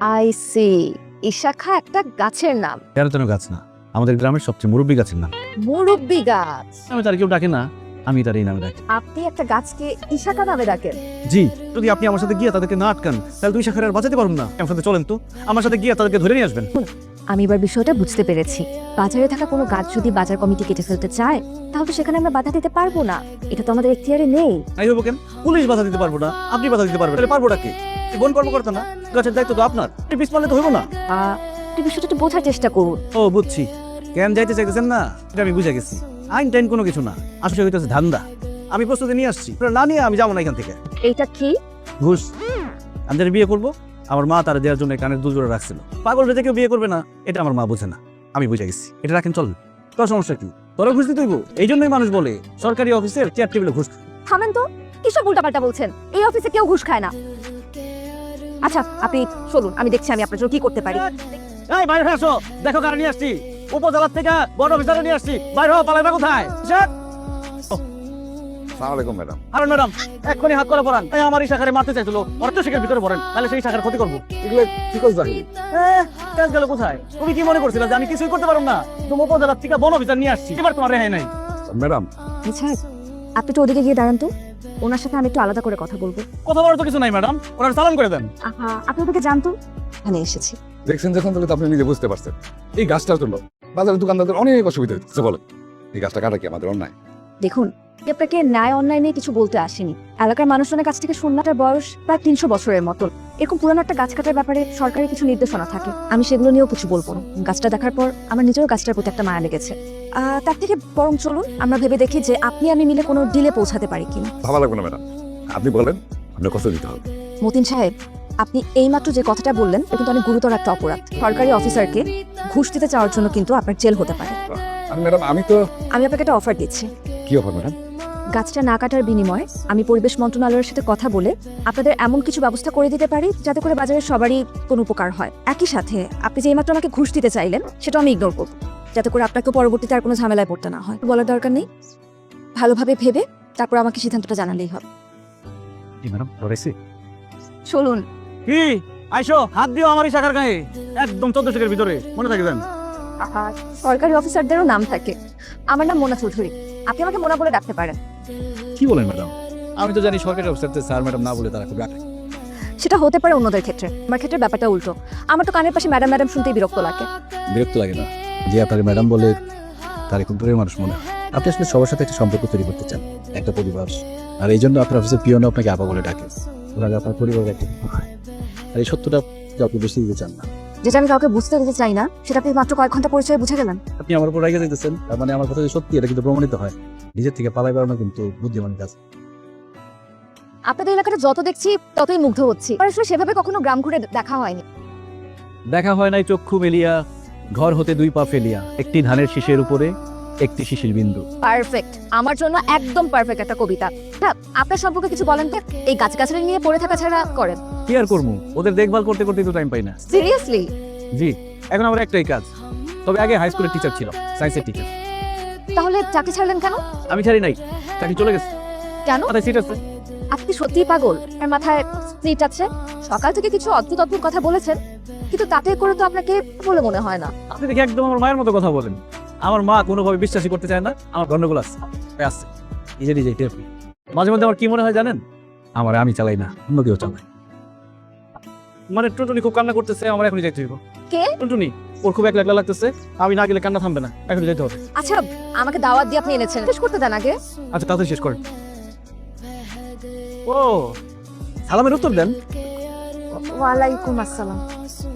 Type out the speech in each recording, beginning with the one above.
I C. ইশাখা একটা গাছের নাম। তেরো গাছ না, আমাদের গ্রামের সবচেয়ে মুরব্বী গাছের নাম। মুরব্বি গাছ। আমি তার কেউ ডাকে না, আমি তার এই নামে ডাকি। আপনি একটা গাছকে ইশাখা নামে ডাকেন? জি, যদি আপনি আমার সাথে গিয়ে তাদেরকে না আটকান তাহলে দুই শাখার আর বাঁচাতে পারবেন না। আমার সাথে চলেন তো, আমার সাথে গিয়ে তাদেরকে ধরে নিয়ে আসবেন। আমি এবার বিষয়টা বুঝতে পেরেছি। বাজারে থাকা কোনো গাছ যদি বাজার কমিটি কেটে ফেলতে চায় তাহলে তো সেখানে আমরা বাধা দিতে পারবো না। এটা তো আমাদের এখতিয়ারে নেই। আমি ভাবো কেন পুলিশ বাধা দিতে পারবো না, আপনি বাধা দিতে পারবেন, তাহলে পারবো নাকি? বন কর্মকর্তা না, গাছের দায়িত্ব তো আপনার। পিস পারলে তো হইব না। আপনি বিষয়টা একটু বোঝার চেষ্টা করুন। ও বুঝছি, কেন যাইতে চাইতেছেন না এটা আমি বুঝে গেছি। আইন টাইন কোনো কিছু না, আসলে হইতেছে ধান্দা। আমি প্রস্তুতি নিয়ে আসছি, না নিয়ে আমি যাবো না এখান থেকে। এইটা কি? ঘুষ। আমি যারা বিয়ে করবো, আমার মা তারা দেওয়ার জন্য কানের দুল জোড়া রাখছিল। পাগল বেঁধে কেউ বিয়ে করবে না, এটা আমার মা বোঝে না। আমি বুঝে গেছি, এটা রাখেন চল। তোর সমস্যা কি? তোরা ঘুষ দিতে হইব? এই জন্যই মানুষ বলে সরকারি অফিসের চেয়ার টেবিলে ঘুষ। থামেন তো, কিসব উল্টাপাল্টা বলছেন? এই অফিসে কেউ ঘুষ খায় না। আচ্ছা আপনি চলুন, আমি দেখছি আমি আপনার জন্য কি করতে পারি। এই বাইরে আসো, দেখো কারা নিয়ে আসছি। উপজেলার থেকে বড় অফিসারে নিয়ে আসছি। বাইরে হও, পালাইবা কোথায়? আসসালামু আলাইকুম ম্যাডাম। আরে ম্যাডাম, এক্ষুনি হাত করে পড়ান। এই আমার এই শাখারে মারতে চাইছিল, অর্থ শিখের ভিতরে পড়েন, তাহলে সেই শাখার ক্ষতি করবো। এগুলো কি করছ জানি? কাজ গেল কোথায়? তুমি কি মনে করছিলে যে আমি কিছুই করতে পারবো না? তুমি উপজেলার থেকে বন অফিসার নিয়ে আসছি, এবার তোমার রেহাই নাই। ম্যাডাম আচ্ছা আপনি তো ওদিকে গিয়ে দাঁড়ান তো, ওনার সাথে আমি একটু আলাদা করে কথা বলবো। কথা বলার তো কিছু নাই ম্যাডাম, ওনার চালান করে দেন। আহা, আপনি ওদিকে যান তো, এখানে এসেছি। দেখছেন যখন, তাহলে তো আপনি নিজে বুঝতে পারছেন এই গাছটার জন্য বাজারের দোকানদারদের অনেক অসুবিধা হচ্ছে। বলেন এই গাছটা কাটা কি আমাদের অন্যায়? দেখুন, আমি আপনাকে ন্যায় অন্যায় নিয়ে কিছু বলতে আসিনি। এলাকার মানুষজনের কাছ থেকে শুননাটার বয়স প্রায় 300 বছরের মতন। এরকম পুরানো একটা গাছ কাটার ব্যাপারে সরকারি কিছু নির্দেশনা থাকে, আমি সেগুলো নিয়েও কিছু বলবো না। গাছটা দেখার পর আমার নিজেরও গাছটার প্রতি একটা মায়া লেগেছে। তার থেকে বরং চলুন আমরা ভেবে দেখি যে আপনি আমি মিলে কোনো ডিলে পৌঁছাতে পারি কিনা। ভালো লাগবে না ম্যাডাম, আপনি বলেন আপনার কত দিতে হবে। মতিন সাহেব, আপনি এইমাত্র যে কথাটা বললেন এটা কিন্তু অনেক গুরুতর একটা অপরাধ। সরকারি অফিসারকে ঘুষ দিতে চাওয়ার জন্য কিন্তু আপনার জেল হতে পারে। আর ম্যাডাম আমি তো আমি আপনাকে একটা অফার দিচ্ছি। কি অফার ম্যাডাম? গাছটা না কাটার বিনিময়ে আমি পরিবেশ মন্ত্রণালয়ের সাথে কথা বলে আপনাদের এমন কিছু ব্যবস্থা করে দিতে পারি যাতে করে বাজারের সবারই কোনো উপকার হয়। একই সাথে আপনি যে এইমাত্র আমাকে ঘুষ দিতে চাইলেন সেটা আমি ইগনোর করব, যাতে করে আপনাকে পরবর্তীতে আর কোনো ঝামেলায় পড়তে না হয়। বলার দরকার নেই, ভালোভাবে ভেবে তারপর আমাকে সিদ্ধান্তটা জানালেই হবে। কি ম্যাডাম ধরেছি? চলুন। কি আইসো, হাত দিও আমার এই শাখার গায়ে, একদম 14 এর ভিতরে, মনে থাকে দেন। সরকারি অফিসারদেরও নাম থাকে, আমার নাম মোনা চৌধুরী, আপনি আমাকে মোনা বলে ডাকতে পারেন। কি বলেন ম্যাডাম? আমি তো জানি সরকারি অফিসারদের স্যার ম্যাডাম না বলে তারা খুব রাখে। সেটা হতে পারে অন্যদের ক্ষেত্রে, আমার ক্ষেত্রে ব্যাপারটা উল্টো। আমার তো কানের পাশে ম্যাডাম ম্যাডাম শুনতেই বিরক্ত লাগে। বিরক্ত লাগে না, যে আপনার ম্যাডাম বলে তার খুব দূরের মানুষ মনে হয়। আপনি আসলে সবার সাথে একটা সম্পর্ক তৈরি করতে চান, একটা পরিবার, আর এই জন্য আপনার অফিসের পিয়নও আপনাকে আপা বলে ডাকে। ওরা আপনার পরিবারের একটা হয়, আর এই সত্যটা কাউকে বেশি দিতে চান না। যেটা আমি কাউকে বুঝতে দিতে চাই না সেটা আপনি মাত্র কয়েক ঘন্টা পরিচয়ে বুঝে গেলেন। আপনি আমার উপর রেগে যেতেছেন, তার মানে আমার কথা যে সত্যি এটা কিন্তু প্রমাণিত হয়। নিজের থেকে পালাই বেড়ানো কিন্তু বুদ্ধিমানের কাজ। আপনাদের এলাকাটা যত দেখছি ততই মুগ্ধ হচ্ছি, আর আসলে সেভাবে কখনো গ্রাম ঘুরে দেখা হয়নি। দেখা হয় নাই চক্ষু মেলিয়া, ঘর হতে 2 পা ফেলিয়া, একটি ধানের শীষের উপরে একটি শিশির বিন্দু। পারফেক্ট, আমার জন্য একদম পারফেক্ট একটা কবিতা। আপনার সম্পর্কে কিছু বলেন তো, এই গাছগাছালি নিয়ে পড়ে থাকা ছাড়া করেন? কি আর করবো, ওদের দেখভাল করতে করতে তো টাইম পাই না। সিরিয়াসলি? জি, এখন আমার একটাই কাজ। তবে আগে হাই স্কুলের টিচার ছিল, সায়েন্সের টিচার। তাহলে চাকরি ছাড়লেন কেন? আমি ছাড়ি নাই, চাকরি চলে গেছে। কেন? মাথায় সিট আছে। আপনি সত্যিই পাগল, আর মাথায় সিট আছে। সকাল থেকে কিছু অদ্ভুত অদ্ভুত কথা বলেছেন, কিন্তু তাতে করে তো আপনাকে বলে মনে হয় না। আপনি দেখি একদম আমার মায়ের মতো কথা বলেন। আমার মা কোনোভাবে বিশ্বাসই করতে চায় না আমার গন্ডগোল আছে। আছে নিজে নিজেই টের পাই। মাঝে মধ্যে আমার কি মনে হয় জানেন? আমার আমি চালাই না, অন্য কেউ চালায়। মানে টুনটুনি খুব কান্না করতেছে, আমার এখনই যাইতে হইব। কে? টুনটুনি, ওর খুব একলা একলা লাগতেছে, আমি না গেলে কান্না থামবে না, এখনই যেতে হবে। আচ্ছা আমাকে দাওয়াত দিয়ে আপনি এনেছেন, শেষ করতে দেন আগে। আচ্ছা তাড়াতাড়ি শেষ করেন। ও সালামের উত্তর দেন। ওয়ালাইকুম আসসালাম।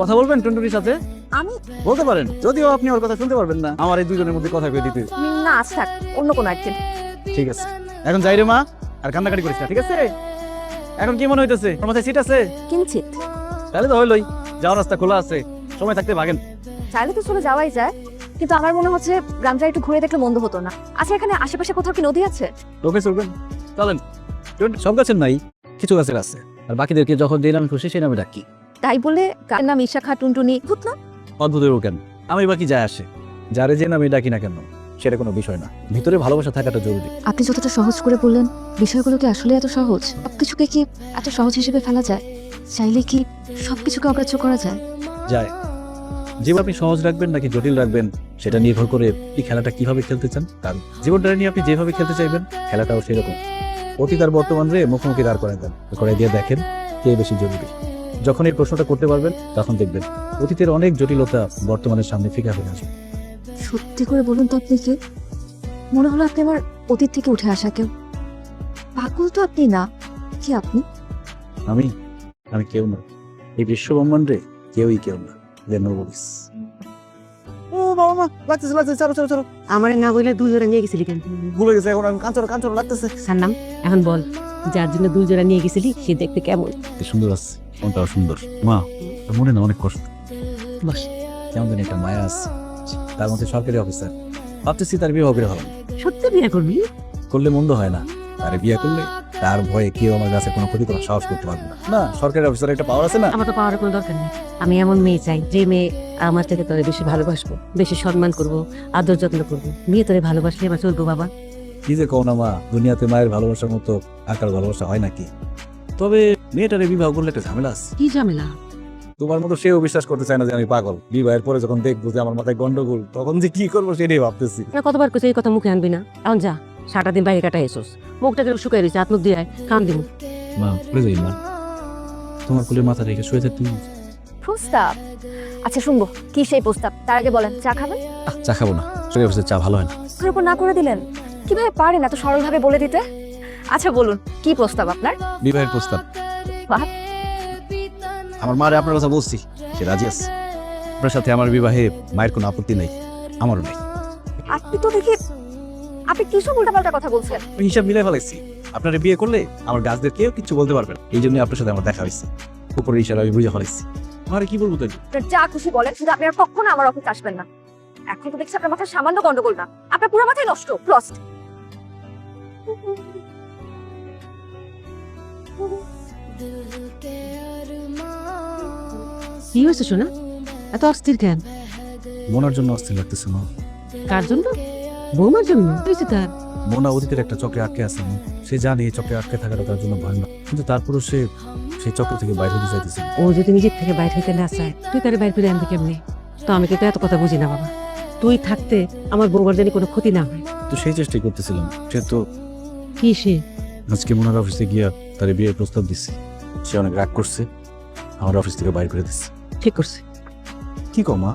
কথা বলবেন টুনটুনির সাথে? আমি বলতে পারেন, যদিও আপনি ওর কথা শুনতে পারবেন না। আমার এই দুজনের মধ্যে কথা কয়ে দিতে। না আজ থাক, অন্য কোনো একদিন। ঠিক আছে, এখন যাই রে মা, আর কান্নাকাটি করিস না, ঠিক আছে? এখন কি মনে হইতেছে, ওর মাথায় সিট আছে? কিঞ্চিত। তাহলে তো হইলই, যাওয়ার রাস্তা খোলা আছে, সময় থাকতে ভাগেন। চাইলে তো চলে যাওয়াই যায়, কিন্তু আমার মনে হচ্ছে গ্রামটা একটু ঘুরে দেখলে মন্দ হতো না। আচ্ছা এখানে আশেপাশে কোথাও কি নদী আছে? লোকে চলবেন, চলেন। সব গাছের নাই, কিছু গাছের আছে, আর বাকিদেরকে যখন যে নামে খুশি সেই নামে ডাকি। তাই বলে কার নাম ইশাখা টুনটুনি ভূত না? অদ্ভুতেরও কেন, আমি বাকি যায় আসে, যারে যে নামে ডাকি না কেন সেটা কোনো বিষয় না। ভিতরে ভালোবাসা থাকাটা জরুরি। আপনি যতটা সহজ করে বললেন, বিষয়গুলো কি আসলে এত সহজ? সবকিছুকে কি এত সহজ হিসেবে ফেলা যায়? চাইলে কি সবকিছুকে অগ্রাহ্য করা যায়? যায়। জীবন আপনি সহজ রাখবেন নাকি জটিল রাখবেন সেটা নির্ভর করে এই খেলাটা কিভাবে খেলতে চান। কারণ জীবনটা নিয়ে আপনি যেভাবে খেলতে চাইবেন খেলাটাও সেরকম। অতীত আর বর্তমান রে মুখোমুখি দাঁড় করায় দেন, করে দিয়ে দেখেন কে বেশি জরুরি। যখন এই প্রশ্নটা করতে পারবেন তখন দেখবেন অতীতের অনেক জটিলতা বর্তমানের সামনে ফিকা হয়ে আসবে। সত্যি করে বলুন তো আপনি কে? মনে হলো আপনি আমার অতীত থেকে উঠে আসা কেউ। পাগল তো আপনি না। কি আপনি? আমি আমি কেউ না, এই বিশ্ব ব্রহ্মাণ্ডে কেউই কেউ না। নোবলিস। ও বাবা মা লাগতেছে লাগতেছে, চলো চলো চলো। আমার না বলে দুই জোড়া নিয়ে গেছিলি কেন? ভুলে গেছে, এখন আমি কাঞ্চন কাঞ্চন লাগতেছে। সান্নাম, এখন বল, যার জন্য দুই জোড়া নিয়ে গেছিলি সে দেখতে কেমন? কি সুন্দর আছে, মনটাও সুন্দর। মা, তোর মনে না অনেক কষ্ট, বস। কেমন জানি একটা মায়া আছে। তার মধ্যে সরকারি অফিসার, ভাবতেছি তার বিয়ে হবে হবে। সত্যি বিয়ে করবি? করলে মন্দ হয় না, তারে বিয়ে করলে তার ভয়ে কেউ আমার কাছে কোনো ক্ষতি করার সাহস করতে পারবে না। না, সরকারি অফিসার একটা পাওয়ার আছে না। আমার তো পাওয়ার কোনো দরকার নেই। আমি এমন মেয়ে চাই যে মেয়ে আমার থেকে তোরে বেশি ভালোবাসবো, বেশি সম্মান করবো, আদর যত্ন করবো। মেয়ে তোরে ভালোবাসলে আমার চলবো বাবা। কি যে কও না মা, দুনিয়াতে মায়ের ভালোবাসার মতো আকার ভালোবাসা হয় নাকি? তবে মেয়েটারে বিবাহ করলে একটা ঝামেলা আছে। কি ঝামেলা? তোমার মতো সেও বিশ্বাস করতে চায় না যে আমি পাগল। বিবাহের পরে যখন দেখবো যে আমার মাথায় গন্ডগোল, তখন যে কি করবো সেটাই ভাবতেছি। না, কতবার কইছে এই কথা মুখে আনবি না। এখন যা, সারাটা দিন বাইরে কাটা এসোস, মুখটা কেন শুকাই রয়েছে, হাত মুখ দিয়ে আয়, কান দিব। মা ভুলে যাই না, তোমার কোলে মাথা রেখে শুয়ে থাকতে। প্রস্তাব? আচ্ছা শুনবো, কি সেই প্রস্তাব? তার আগে বলেন, চা খাবেন? চা খাবো না, সরকারি অফিসের চা ভালো হয় না। ওর উপর না করে দিলেন? কিভাবে পারেন এত সরলভাবে বলে দিতে? আচ্ছা বলুন, কি প্রস্তাব আপনার? বিবাহের প্রস্তাব। বাহ। আমার মারে আপনার কথা বলছি, সে রাজি আছে। আপনার সাথে আমার বিবাহে মায়ের কোনো আপত্তি নেই, আমারও নেই। আপনি তো দেখি, আপনি কিছু উল্টাপাল্টা কথা বলছেন। আমি হিসাব মিলাই ফেলাইছি, আপনার বিয়ে করলে আমার গাছদের কেউ কিছু বলতে পারবে না। এই জন্য আপনার সাথে আমার দেখা হয়েছে, উপরে ইশারা আমি বুঝে ফেলাইছি। মারে কি বলবো তাই? আপনার যা খুশি বলেন, শুধু আপনি আর কখনো আমার অফিস আসবেন না। এখন তো দেখছি আপনার মাথায় সামান্য গন্ডগোল না, আপনার পুরো মাথায় নষ্ট, লস্ট। কি হয়েছে শোনা? এত অস্থির কেন? মোনার জন্য অস্থির লাগতেছে মা। কার জন্য? বৌমার জন্য? কি হয়েছে তার? মোনা অতীতের একটা চক্রে আটকে আছে মা। সে জানে এই চক্রে আটকে থাকাটা তার জন্য ভয় না, কিন্তু তারপরও সে সেই চক্র থেকে বাইরে হতে চাইতেছে। ও যদি নিজের থেকে বাইরে হইতে না চায়, তুই তারে বাইরে ফিরে আনবি কেমনি? তো আমি কিন্তু এত কথা বুঝি না বাবা। তুই থাকতে আমার বৌমার জানি কোনো ক্ষতি না হয়। তো সেই চেষ্টাই করতেছিলাম। সে তো কি সে? আজকে মোনার অফিসে গিয়া তার বিয়ের প্রস্তাব দিচ্ছি। সে অনেক রাগ করছে, আমার অফিস থেকে বাইর করে দিচ্ছে। ঠিক করছে। কি কও মা?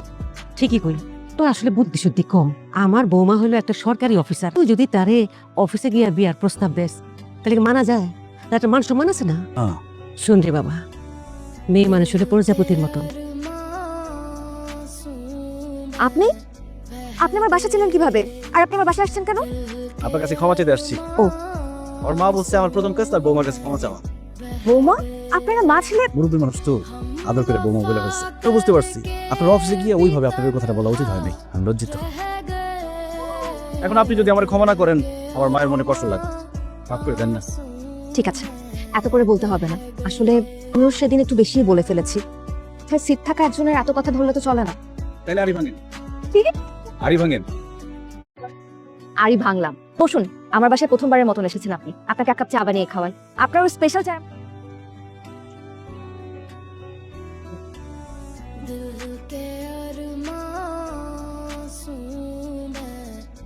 ঠিকই কই। তো আসলে বুদ্ধি শুদ্ধি কম। আমার বৌমা হলো একটা সরকারি অফিসার। তুই যদি তারে অফিসে গিয়ে বিয়ার প্রস্তাব দেস, তাহলে কি মানা যায়? তার একটা মান সম্মান আছে না? হ্যাঁ। শোন রে বাবা, মেয়ে মানুষ হলে প্রজাপতির মতন। আপনি আপনি আমার বাসা ছিলেন কিভাবে? আর আপনি আমার বাসায় আসছেন কেন? আপনার কাছে ক্ষমা চাইতে আসছি। ও। ওর মা বলছে আমার প্রথম কাজ তার বৌমার কাছে ক্ষমা চাওয়া। বৌমা? আপনারা মা ছিলেন? মুরব্বী মানুষ তো আদর করে বৌমা বলে ফেলছে। তো বুঝতে পারছি আপনার অফিসে গিয়ে ওইভাবে আপনার কথাটা বলা উচিত হয়নি। আমি লজ্জিত। এখন আপনি যদি আমার ক্ষমা না করেন, আমার মায়ের মনে কষ্ট লাগবে। মাফ করে দেন না। ঠিক আছে, এত করে বলতে হবে না। আসলে আমিও সেদিন একটু বেশিই বলে ফেলেছি। সিট থাকা একজনের এত কথা ধরলে তো চলে না। তাইলে আড়ি ভাঙেন। কি? আড়ি ভাঙেন। আরই ভাঙলাম। বসুন, আমার বাসায় প্রথমবারের মতন এসেছেন আপনি। আপনাকে এক কাপ চা বানিয়ে খাওয়াই। আপনার ওই স্পেশাল চা।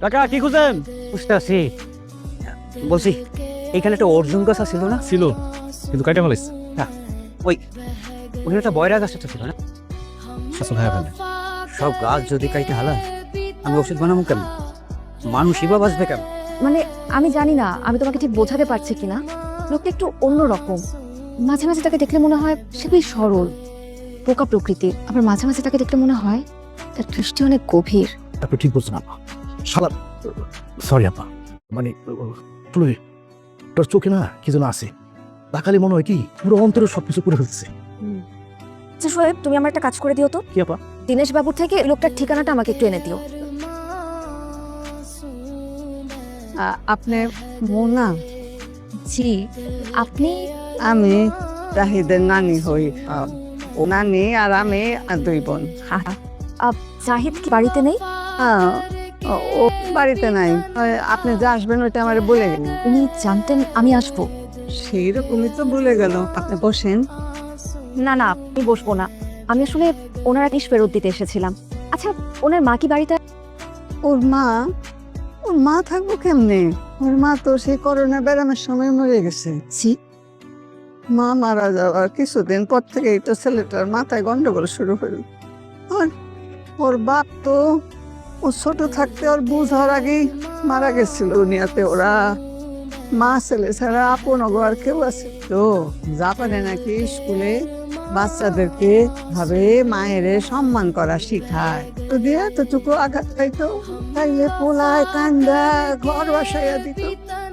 কাকা কি খুঁজেন? বুঝতে আছি। বলছি এখানে একটা অর্জুন গাছ ছিল না? ছিল, কিন্তু কাইটা ফেলাইছে। ওখানে একটা বয়রা গাছ একটা ছিল না? শাসন হ্যাঁ ফেলে। সব গাছ যদি কাইতে হালা, আমি ওষুধ বানাবো কেন? মানুষই বা বাঁচবে কেন? মানে আমি জানি না আমি তোমাকে ঠিক বোঝাতে পারছি কিনা। লোকটা একটু অন্যরকম। মাঝে মাঝে তাকে দেখলে মনে হয় সে বেশ সরল, পোকা প্রকৃতির। আবার মাঝে মাঝে তাকে দেখলে মনে হয় তার দৃষ্টি অনেক গভীর। আপনি ঠিক বলছেন আপা। শালা সরি আপা, মানে তুই তোর চোখে না কি যেন আছে। তাকালে মনে হয় কি পুরো অন্তরে সবকিছু করে ফেলছে। আচ্ছা সোহেব, তুমি আমার একটা কাজ করে দিও তো। কি আপা? দীনেশ বাবুর থেকে লোকটার ঠিকানাটা আমাকে একটু এনে দিও। আপনি মোনা? জি। আপনি? আমি জাহিদের নানি হই। ও নানি আর আমি দুই বোন। জাহিদ কি বাড়িতে নেই? ও বাড়িতে নাই। আপনি যে আসবেন ওইটা আমার বলে গেলেন। উনি জানতেন আমি আসবো? সেই রকমই তো বলে গেল। আপনি বসেন। না না, আমি বসবো না। আমি আসলে ওনার ইস ফেরত দিতে এসেছিলাম। আচ্ছা, ওনার মা কি বাড়িতে? ওর মা থাকবো কেমনে? ওর মা তো সেই করোনা ব্যারামের সময় মরে গেছে। জি। মা মারা যাওয়ার কিছুদিন পর থেকে তো ছেলেটার মাথায় গন্ডগোল শুরু হইল। আর ওর বাপ তো ও ছোট থাকতে ওর বুঝার আগেই মারা গেছিল দুনিয়াতে। ওরা মা ছেলে ছাড়া আপন আর কেউ আছে তো। জাপানে নাকি স্কুলে বাচ্চাদেরকে ভাবে মায়ের সম্মান করা শিখায়। যদি এতটুকু আঘাত পাইতো তাইলে পোলায় কান্দা ঘর বসাইয়া দিত।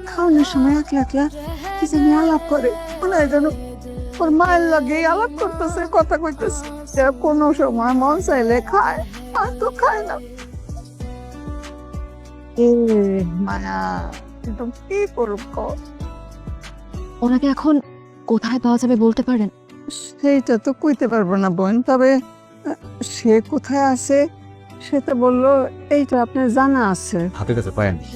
খাওয়ানোর সময় একলা একলা কি জানি আলাপ করে, মনে হয় যেন ওর মায়ের লগে আলাপ করতেছে, কথা কইতেছে। যে কোনো সময় মন চাইলে খায়, আর তো খায় না। এ মায়া, কিন্তু কি করব? ওনাকে এখন কোথায় পাওয়া যাবে বলতে পারেন? সেইটা তো কইতে পারবো না বোন, তবে সে কোথায় আছে সেটা বললো এইটা আপনার জানা আছে। হাতের কাছে পায়নি,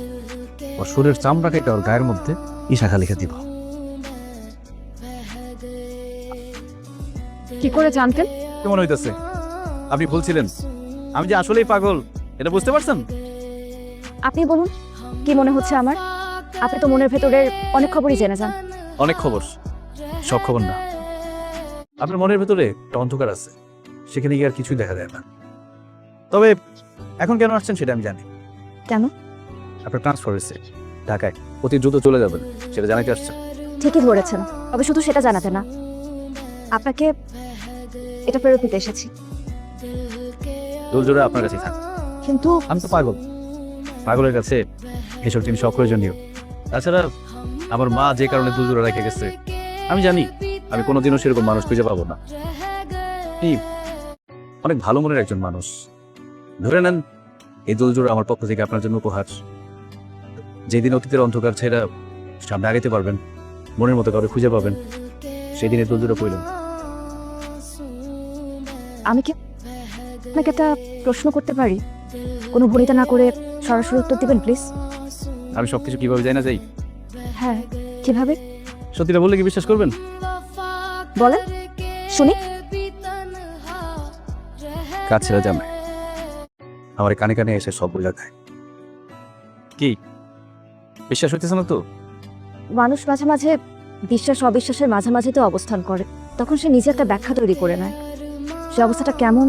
ওর শরীরের চামড়া কেটে ওর গায়ের মধ্যে ইশাখা লিখে দিব। কি করে জানতেন? কেমন হইতেছে? আপনি বলছিলেন আমি যে আসলেই পাগল, এটা বুঝতে পারছেন? আপনি বলুন, কি মনে হচ্ছে আমার? আপনি তো মনের ভেতরের অনেক খবরই জেনে যান। অনেক খবর, সব খবর না। আপনার মনের ভেতরে একটা অন্ধকার আছে, সেখানে গিয়ে আর কিছুই দেখা যায় না। তবে এখন কেন আসছেন সেটা আমি জানি। কেন? আপনার ট্রান্সফার হয়েছে ঢাকায়, অতি দ্রুত চলে যাবেন, সেটা জানাতে আসছেন। ঠিকই ধরেছেন, তবে শুধু সেটা জানাতে না, আপনাকে এটা ফেরত দিতে এসেছি। দোলজোড়া আপনার কাছেই থাক। কিন্তু আমি তো পাগল, পাগলের কাছে এসব জিনিস অপ্রয়োজনীয়। তাছাড়া আমার মা যে কারণে দুলজোড়া রেখে গেছে, আমি জানি আমি কোনোদিনও সেরকম মানুষ খুঁজে পাবো না। এই অনেক ভালো মনের একজন মানুষ, ধরে নেন এই দুলজোড়া আমার পক্ষ থেকে আপনার জন্য উপহার। যেদিন অতীতের অন্ধকার ছেড়া সামনে আগাইতে পারবেন, মনের মতো কাউকে খুঁজে পাবেন, সেই দিনে দুলজোড়া পড়লেন। আমি কি আপনাকে একটা প্রশ্ন করতে পারি? কোনো ভনিতা না করে সরাসরি উত্তর দিবেন প্লিজ। আমি সবকিছু কিভাবে যাই না যাই? হ্যাঁ, কিভাবে? সত্যিটা বললে কি বিশ্বাস করবেন? বলেন শুনি। কাজ ছেড়ে জামাই আমার কানে কানে এসে সব বোঝা দেয়। কি বিশ্বাস হইতেছে না তো? মানুষ মাঝে মাঝে বিশ্বাস অবিশ্বাসের মাঝামাঝি তো অবস্থান করে, তখন সে নিজে একটা ব্যাখ্যা তৈরি করে নেয়। সে অবস্থাটা কেমন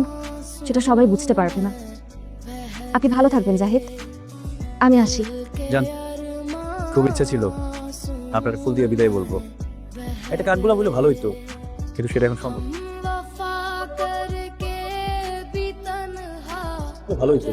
সেটা সবাই বুঝতে পারবে না। আপনি ভালো থাকবেন জাহিদ, আমি আসি। জান, খুব ইচ্ছা ছিল আপনার ফুল দিয়ে বিদায় বলবো, একটা কাঠগোলা বলে ভালো হইতো, কিন্তু সেটা এখন সম্ভব না। ভালো হইতো